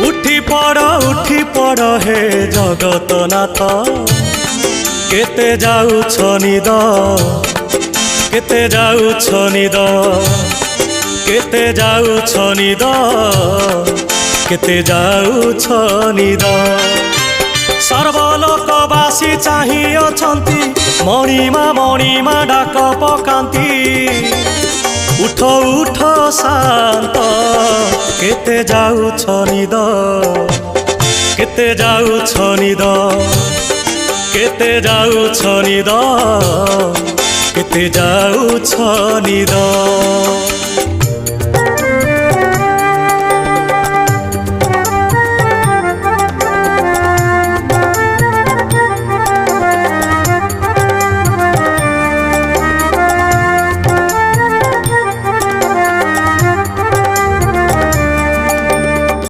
उठी पड़ हे जगतनाथ केते जाउछ निद केते जाउछ निद केते जाउछ निद केते जाउछ निद सर्वलोकवासी चाहि अछंती मणिमा डाक पकांती उठ उठ शांत केते जाउछ निद केते जाउछ निद केते जाउछ निद केते जाउछ निद।